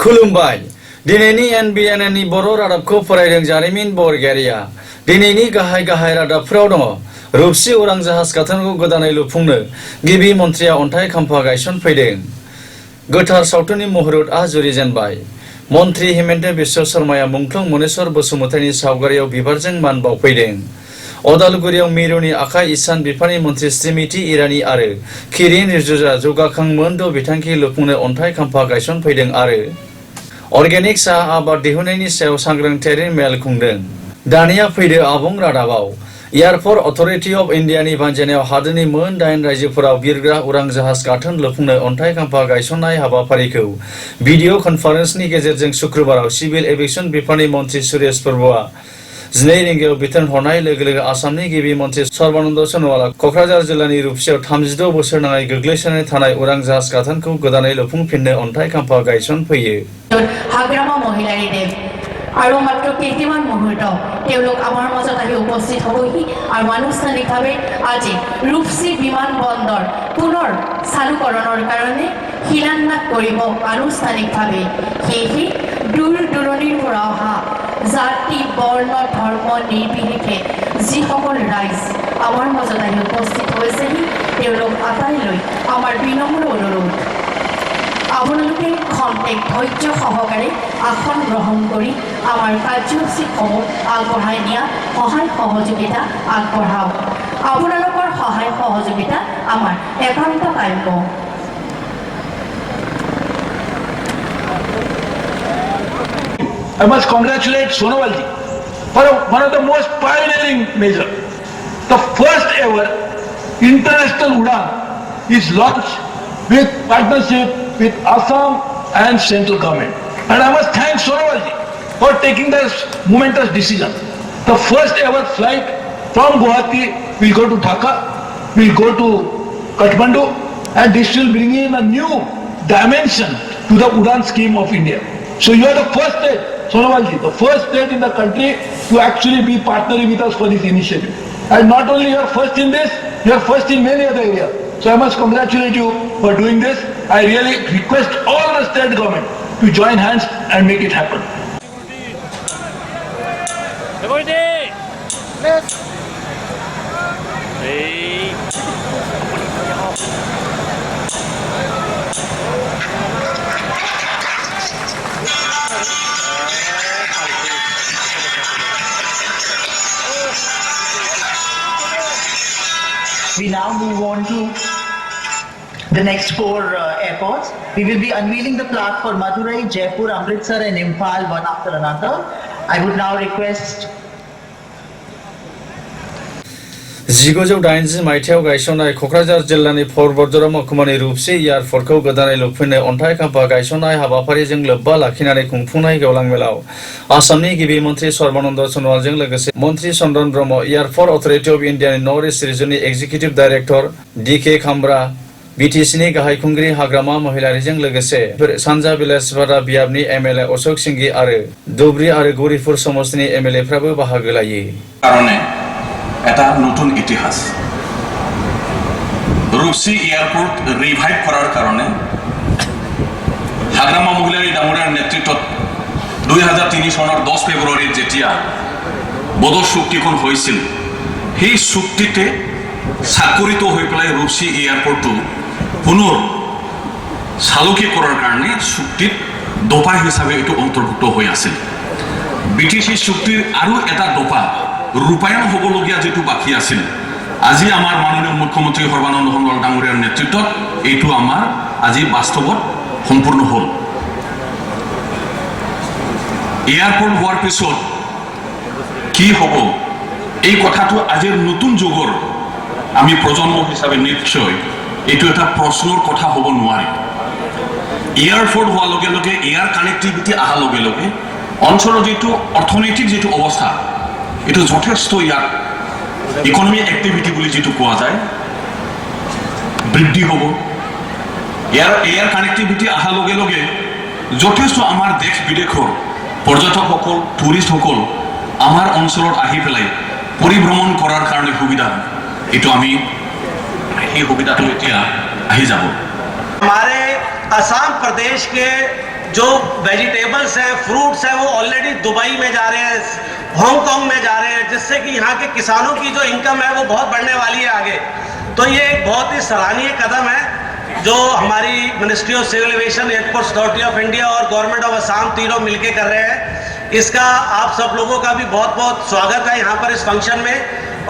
खुलुमबाय दिनैनि NBN-नि बर' रादाबखौ फरायदों जारिमिन बरगयारिया दिनैनि गाहाय रादाबफोराव दङ रुपसि उरां जाहाज गाथोनखौ गोदानै लुफुंनो गिबि मन्थ्रिया अन्थाइ खाम्फा गायसनफैदों गोथार सावथुननि मुहुरतआ जुरिजेनबाय मन्थ्रि हेमन्त बिश्व शर्माया मुंख्लं मनेश्वर बसुमतारीनि सावगारियाव बिबारजों मान बावफैदों अदालगुरियाव मिरुनि आखाइ इसान बिफाननि मन्थ्रि स्मृति ईरानी आरो किरेन रिजिजुआ जौगाखां मोन द' बिथांखि लुफुंनो अन्थाइ खाम्फा गायसनफैदों आरो अर्गेनिक साहा आबाद दिहुननायनि सायाव सांग्रांथियारि मेल खुंदों दानिया फैदो आबुं रादाबाव एयारपर्ट अथरिटी अफ इन्डियानि बानजायनायाव हादोरनि मोन 8 रायजोफोराव बिरग्रा उरां जाहाज गाथोन लुफुंनो अन्थाइ खाम्फा गायसननाय हाबाफारिखौ भिडिअ कन्फारेन्सनि गेजेरजों शुक्रबाराव सिभिल एभिएसन बिफाननि मन्थ्रि सुरेश प्रभुआ 12 रिंगायाव बिथोन हरनाय लोगो आसामनि गिबि मन्थ्रि सर्बानन्द सोनोवाला क'क्राझार जिल्लानि रुपसियाव 36 बोसोर नाङै गोग्लैसोनानै थानाय उरां जाहाज गाथोनखौ गोदानै लुफुंफिननो अन्थाइ खाम्फा गायसनफैयो हाग्रामा महिलारी देव আৰু মাত্ৰ কেইটামান মুহূৰ্ত তেওঁলোক আমাৰ মাজত আহি উপস্থিত হ'বহি আৰু আনুষ্ঠানিকভাৱে আজি ৰূপসী বিমান বন্দৰ পুনৰ চালুকৰণৰ কাৰণে শিলান্যাস কৰিব আনুষ্ঠানিকভাৱে সেয়েহে দূৰ দূৰণিৰ পৰা অহা জাতি বৰ্ণ ধৰ্ম নিৰ্বিশেষে যিসকল ৰাইজ আমাৰ মাজত আহি উপস্থিত হৈছেহি তেওঁলোক আটাইলৈ আমাৰ বিনম্ৰ অনুৰোধ আপোনালোকে খন্তেক ধৈৰ্য সহকাৰে আসন গ্ৰহণ কৰি আমাৰ কাৰ্যসূচীসমূহ আগবঢ়াই নিয়া সহায় সহযোগিতা আগবঢ়াওক আপোনালোকৰ সহায় সহযোগিতা আমাৰ একান্ত কাম্য I must congratulate Sonowal ji for one of the most pioneering measures. The first ever international Udan is launched with partnership with Assam and central government. And I must thank Sonowal ji for taking this momentous decision. The first ever flight from Guwahati will go to Dhaka, will go to Kathmandu, and this will bring in a new dimension to the Udan scheme of India. So you are the first state, Sonowal ji, the first state in the country to actually be partnering with us for this initiative. And not only you are first in this, you are first in many other areas. So I must congratulate you for doing this. I really request all the state government to join hands and make it happen. We now move on to the next 4 airports. We will be unveiling the plaque for Madurai, Jaipur, Amritsar and Imphal one after another. I would now request 1980 मायथाइयाव गायसननाय क'क्राझार जिल्लानि फरबर्डरा महकुमानि रुपसि एयारपर्टखौ गोदानै लुफुंनो अन्थाइ खाम्फा गायसननाय हाबाफारिजों लोब्बा लाखिनानै खुंफुंनाय गेवलां मेलाव आसामनि गिबि मन्थ्रि सर्बानन्द सोनोवालजों लोगोसे मन्थ्रि Chandran Brahma airport authority of इन्डियानि नर्थ इस्ट रिजननि एक्जिकिउटिभ डाइरेक्टर DK खामब्रा BTCनि गाहाय खुंगिरि हाग्रामा महिलारीजों लोगोसे सानजा बिलासपारा बियाबनि MLA अशोक सिंघि आरो धुबरी आरो गौरीपुर समष्टिनि MLAफ्राबो बाहागो लायो এটা নতুন ইতিহাস রূপসী এয়ারপোর্ট রিভাইভ করার কারণে হাগ্রামা মহিলাৰী ডাঙৰীয়াৰ নেতৃত্বত 2003 চনৰ 10 ফেব্ৰুৱাৰীত যেতিয়া বদৰ চুক্তিখন হৈছিল সেই চুক্তিতে স্বাক্ষৰিত হৈ পেলাই ৰূপসী এয়াৰপোৰ্টটো পুনৰ চালুকি কৰাৰ কাৰণে চুক্তিত দফা হিচাপে এটো অন্তৰ্ভুক্ত হৈ আছিল BTC চুক্তিৰ আৰু এটা দফা ৰূপায়ণ হ'বলগীয়া যেটো বাকি আছিল আজি আমাৰ মাননীয় মুখ্যমন্ত্ৰী সৰ্বানন্দ সোণোৱাল ডাঙৰীয়াৰ নেতৃত্বত এইটো আমাৰ আজি বাস্তৱত সম্পূৰ্ণ হ'ল এয়াৰপোৰ্ট হোৱাৰ পিছত কি হ'ব এই কথাটো আজিৰ নতুন যুগৰ আমি প্ৰজন্ম হিচাপে নিশ্চয় এইটো এটা প্ৰশ্নৰ কথা হ'ব নোৱাৰে এয়াৰপোৰ্ট হোৱাৰ লগে লগে এয়াৰ কানেক্টিভিটি অহাৰ লগে লগে অঞ্চলৰ যেটো অৰ্থনৈতিক যেটো অৱস্থা এটো যথেষ্ট ইয়াত ইকোনমি এক্টিভিটি বুলি যেটো কোৱা যায় বৃদ্ধি হ'ব এয়াৰ কানেক্টিভিটি অহাৰ লগে লগে যথেষ্ট আমাৰ দেশ বিদেশৰ পৰ্যটকসকল টুৰিষ্টসকল আমাৰ অঞ্চলত আহি পেলাই পৰিভ্ৰমণ কৰাৰ কাৰণে সুবিধা এটো আমি এই সুবিধাটো এতিয়া আহি যাব हमारे असम प्रदेश के जो वेजिटेबल्स हैं, फ्रूट्स हैं, वो ऑलरेडी दुबई में जा रहे हैं, हांगकांग में जा रहे हैं, जिससे कि यहाँ के किसानों की जो इनकम है वो बहुत बढ़ने वाली है आगे। तो ये एक बहुत ही सराहनीय कदम है जो हमारी ministry of civil aviation, airports authority of India और गवर्नमेंट ऑफ असम तीनों मिलकर कर रहे हैं। इसका आप सब लोगों का भी बहुत बहुत स्वागत है यहाँ पर इस फंक्शन में।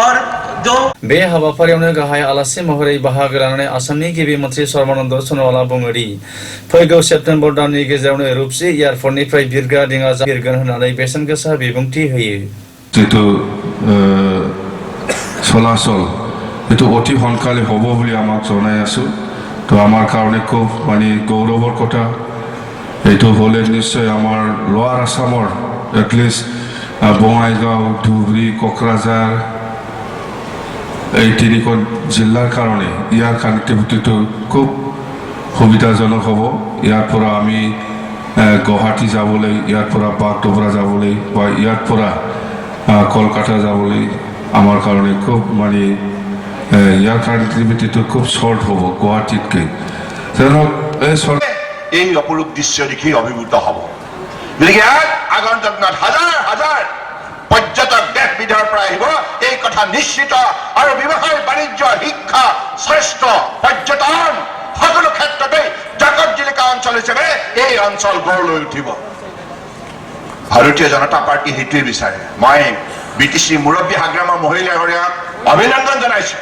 और जो बे हाबाफारियावनो गाहाय आलासि महरै बाहागो लानानै आसामनि गिबि मन्थ्रि सर्बानन्द सनोवाला बुङो दि फैगौ सेप्तेम्बर दाननि गेजेरावनो रुपसि एयारपर्टनिफ्राय बिरग्रा दिङा बिरगोन होननानै बेसेन गोसा बिबुंथि होयो। जितु চলাচল এইটো অতি সোনকালে হ'ব বুলি আমাক জনাই আছো। তো আমাৰ কাৰণে খুব মানে গৌৰৱৰ কথা। এইটো হ'লে নিশ্চয় আমাৰ লোৱাৰ আসামৰ এটলিষ্ট বঙাইগাঁও, ধুবুৰী, কোকৰাঝাৰ এই তিনিখন জিলাৰ কাৰণে ইয়াৰ কানেক্টিভিটিটো খুব সুবিধাজনক হ'ব। ইয়াৰ পৰা আমি গুৱাহাটী যাবলৈ, ইয়াৰ পৰা বাগডোগৰা যাবলৈ বা ইয়াৰ পৰা কলকাতা যাবলৈ আমাৰ কাৰণে খুব মানে ইয়াৰ কানেক্টিভিটিটো খুব শৰ্ট হ'ব গুৱাহাটীতকৈ। এই অপরূপ দৃশ্য দেখি অভিভূত হব। গতিকে আগন্তুক দিনত হাজাৰ হাজাৰ পৰ্যটক দেশ বিদেশৰ পৰা আহিব, এই কথা নিশ্চিত। আৰু ব্যৱসায়, বাণিজ্য, শিক্ষা, স্বাস্থ্য, পৰ্যটন সকলো ক্ষেত্ৰতে জাকত জিলিকা অঞ্চল হিচাপে এই অঞ্চল গঢ় লৈ উঠিব। ভাৰতীয় জনতা পাৰ্টি সেইটোৱে বিচাৰে। মই বিটিচি মুৰব্বী হাগ্ৰামৰ মহিলাগৰাকীক অভিনন্দন জনাইছো।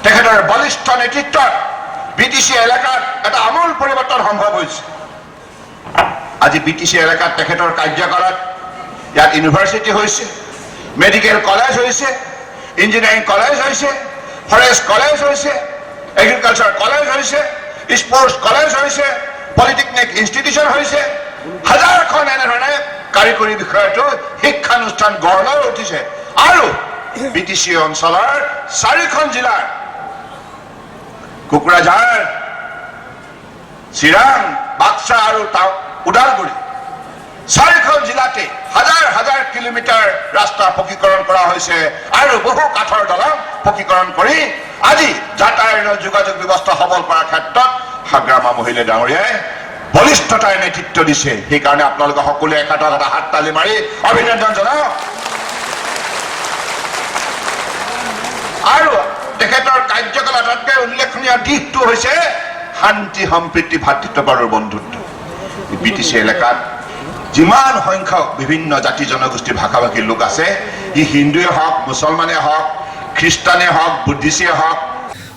তেখেতৰ বলিষ্ঠ নেতৃত্বত বিটিচি এলেকাত এটা আমূল পৰিৱৰ্তন সম্ভৱ হৈছে। আজি বিটিচি এলেকাত তেখেতৰ কাৰ্যকালত ইয়াত ইউনিভাৰ্চিটি হৈছে, মেডিকেল কলেজ হৈছে, ইঞ্জিনিয়াৰিং কলেজ হৈছে, ফৰেষ্ট কলেজ হৈছে, এগ্ৰিকালচাৰ কলেজ হৈছে, স্পৰ্টছ কলেজ হৈছে, পলিটেকনিক ইনষ্টিটিউশ্যন হৈছে। হাজাৰখন এনেধৰণে কাৰিকৰী বিষয়তো শিক্ষানুষ্ঠান গঢ় লৈ উঠিছে। আৰু বিটিচি অঞ্চলৰ 4খন জিলাৰ কোকৰাঝাৰ, চিৰাং, বাক্সা আৰু ওদালগুৰি 4খন জিলাতে হাজাৰ হাজাৰ কিলোমিটাৰ ৰাস্তা পকীকৰণ কৰা হৈছে আৰু বহু কাঠৰ দলং পকীকৰণ কৰি আজি যাতায়াত যোগাযোগ ব্যৱস্থা সবল কৰাৰ ক্ষেত্ৰত হাগ্ৰামা মহিলা ডাঙৰীয়াই বলিষ্ঠতাৰ নেতৃত্ব দিছে। সেইকাৰণে আপোনালোকে সকলোৱে একাটা হাত তালি মাৰি অভিনন্দন জনাওক। আৰু তেখেতৰ কাৰ্যকাল আটাইতকৈ উল্লেখনীয় দিশটো হৈছে শান্তি, সম্প্ৰীতি, ভাতৃত্ববোধৰ বন্ধুত্ব। বিটিচি এলেকাত যিমান সংখ্যক বিভিন্ন জাতি জনগোষ্ঠী ভাষা ভাষীৰ লোক আছে, ই হিন্দুৱে হওক, মুছলমানে হওক, খ্ৰীষ্টানে হওক, বুদ্ধিষ্টে হওক।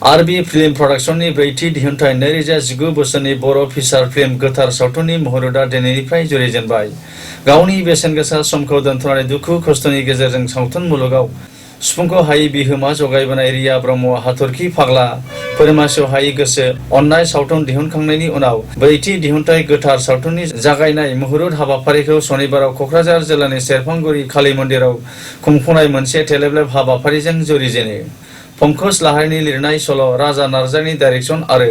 आरबी फिल्म प्रडाक्शननि ब्रैथि दिहुनथाय 2019 बोसोरनि बर' फिसार फिल्म गोथार सावथुननि मुहुरतआ दिनैनिफ्राय जुरिजेनबाय। गावनि बेसेन गोसा समखौ दोनथ'नानै दुखु खस्थ'नि गेजेरजों सावथुन मुलुगाव सुफुंखौ हायै बिहोमा जगायबोनाय रिया ब्रह्मआ हाथरखि फाग्ला, फोरमायस' हायै गोसो, अननाय सावथुन दिहुनखांनायनि उनाव ब्रैथि दिहुनथाय गोथार सावथुननि जागायनाय मुहुरत हाबाफारिखौ सनिबाराव क'क्राझार जिल्लानि सेरफांगुरि काली मन्दिराव खुंफुंनाय मोनसे टेलेबलेब हाबाफारिजों जुरिजेनो। पंकज लाहारीनि लिरनाय सल' राजा नार्जारिनि डाइरेक्शन आरो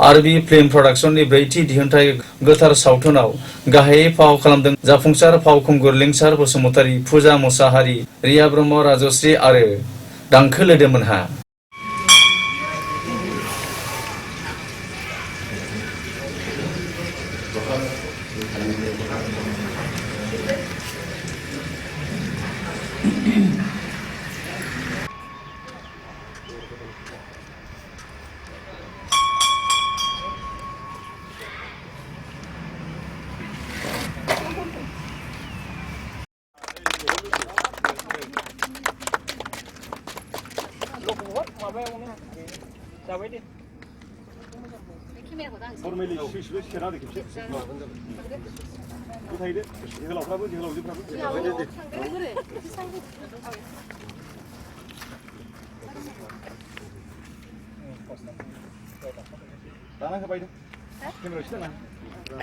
आरबी फिल्म प्रडाक्शननि ब्रैथि दिहुनथाय गोथार सावथुनाव गाहायै फाव खालामदों जाफुंसार फावखुंगुर लिंसार बसुमतारी, फुजा मुसाहारि, रिया ब्रह्म, राजश्री आरो दांखो लोदोमोनहा।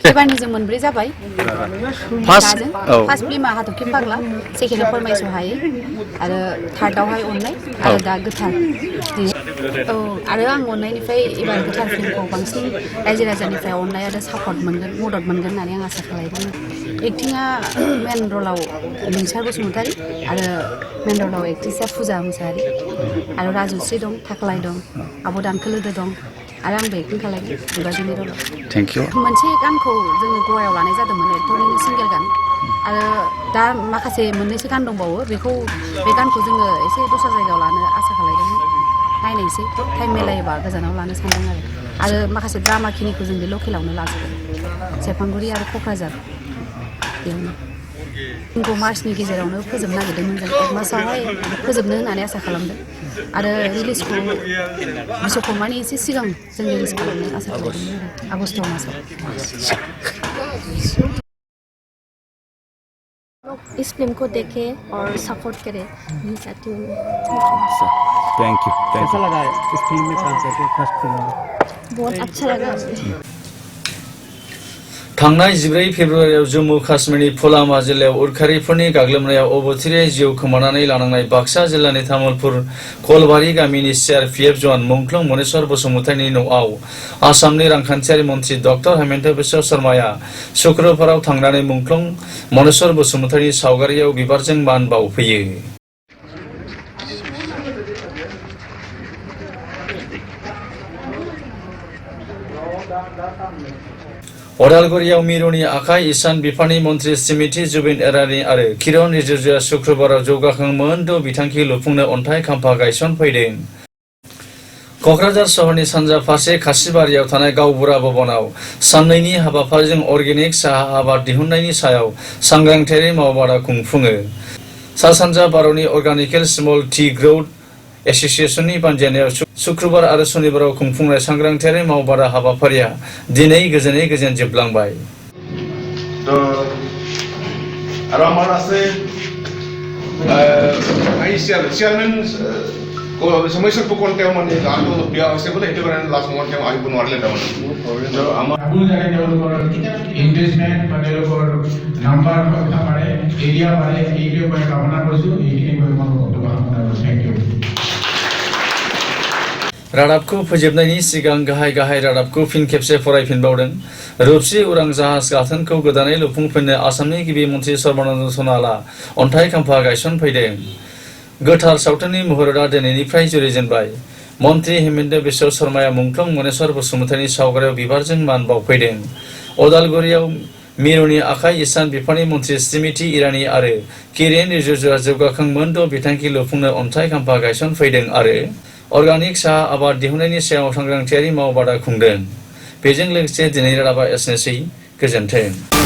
एबारनि जों मोनब्रै जाबाय। फार्स्ट फिल्मा हाथरखि फाग्ला, सेकेन्डआव फोरमायस' हायै आरो थार्डआवहाय अननाय आरो दा गोथार। औ आरो आं अननायनिफ्राय एबार गोथार फिल्मखौ बांसिन रायजो राजानिफ्राय अननाय आरो सापर्ट मोनगोन, मदद मोनगोन होननानै आं आसा खालामदों। एक्टिंआ मेन रलाव लिंसार बसुमतारी आरो मेन रलाव एक्ट्रिसआ फुजा मुसाहारि आरो राजश्री दं, थाख्लाय दं, आब' दानखो लोदो दं। आरो आं बे खोन्थालायगोन बेबायदिनो रल थेंक इउ मोनसे गानखौ जोङो गवायाव लानाय जादोंमोन एक्टरनिनो सिंगेल गान आरो दा माखासे मोननैसो गान दंबावो बेखौ बे गानखौ जोङो एसे दस्रा जायगायाव लानो आसा खालामदोंमोन नायनायसै टाइम मिलायोबा गोजानाव लानो सानदों आरो माखासे ड्रामा खिनिखौ जों बे लकेलावनो लाजोबो सेरफांगुरि आरो क'क्राझार बेयावनो जोंखौ मार्चनि गेजेरावनो फोजोबनो नागिरदोंमोन जों 1 मासावहाय फोजोबनो होननानै आसा खालामदों आरो रिलिजखौ बिश्वकर्मानि एसे सिगां जों रिलिज खालामनो आसा खालामदोंमोन आरो आगस्ट मासाव इस फिल्म को देखे और सपोर्ट करे यही चाहती हूँ थैंक यू कैसा लगा इस फिल्म में काम करके फर्स्ट फिल्म में बहुत अच्छा लगा थांनाय 14 फेब्रुवारियाव जम्मु काश्मीरनि पुलवामा जिल्लायाव उदखारिफोरनि गाग्लोबनायाव अबथिरायै जिउ खोमानानै लानांनाय बाक्सा जिल्लानि तामुलपुर कलबारि गामिनि CRPF जवान मुंख्लं मनेश्वर बसुमतारीनि न'आव आसामनि रांखान्थियारि मन्थ्रि डक्टर हेमन्त बिश्व शर्माया शुक्रबाराव थांनानै मुंख्लं मनेश्वर बसुमतारीनि सावगारियाव बिबारजों मान बावफैयो। अदालगुरियाव मिरुनि आखाइ इसान बिफाननि मन्थ्रि स्मृति जुबिन इरानी आरो किरण रिजिजुआ शुक्रबाराव जौगाखां मोन' बिथांखि लुफुंनो अन्थाइ खाम्फा गायसनफैदों। क'क्राझार सहरनि सानजा फारसे खासिबारियाव थानाय गावबुरा भवनाव साननैनि हाबाफारिजों अर्गेनिक साहा आबाद दिहुननायनि सायाव सांग्रांथियारि मावबादा खुंफुङो। सा सानजा भारतनि अर्गानिकेल स्मल टी ग्रोथ एसोसिएशननि बानजायनायाव शुक्रबार आरो शनिबाराव खुंफुंनाय सांग्रांथियारि मावबादा हाबाफारिया दिनै गोजोनै गोजोन जोबलांबाय। আৰু আমাৰ আছে চেয়াৰমেন সমস্যাৰ পকন তেওঁ মানে গানটো বিয়া হৈছে বোলে সেইটো কাৰণে লাষ্ট সময়ত তেওঁ আহিব নোৱাৰিলে তাৰমানে আমাৰ তেওঁলোকৰ ইনভেষ্টমেণ্ট বা তেওঁলোকৰ নাম্বাৰ কথা পাৰে এৰিয়া পাৰে এইটোৱে মই কামনা কৰিছোঁ এইখিনি মই বক্তব্য কামনা কৰিছোঁ। Thank you. रादाबखौ फोजोबनायनि सिगां गाहाय रादाबखौ फिन खेबसे फरायफिनबावदों। रुपसी उरां जाहाज गाथोनखौ गोदानै लुफुंफिननो आसामनि गिबि मन्थ्रि सर्बानन्द सनाला अन्थाइ खाम्फा गायसनफैदों। गोथार सावथुननि मुहुरतआ दिनैनिफ्राय जुरिजेनबाय। मन्थ्रि हेमन्त बिश्व शर्माया मुंख्लं मनेश्वर बसुमतारीनि सावगारियाव बिबारजों मान बावफैदों। अदालगुरियाव मिरुनि आखाइ इसान बिफाननि मन्थ्रि स्मृति इरानी आरो किरेन रिजिजुआ जौगाखां मोन' बिथांखि लुफुंनो अन्थाइ खाम्फा गायसनफैदों आरो अर्गानिक साहा आबाद दिहुननायनि सायाव सांग्रांथियारि मावबादा खुंदों। बेजों लोगोसे दिनै रादाबा एसेनोसै। गोजोन्थों।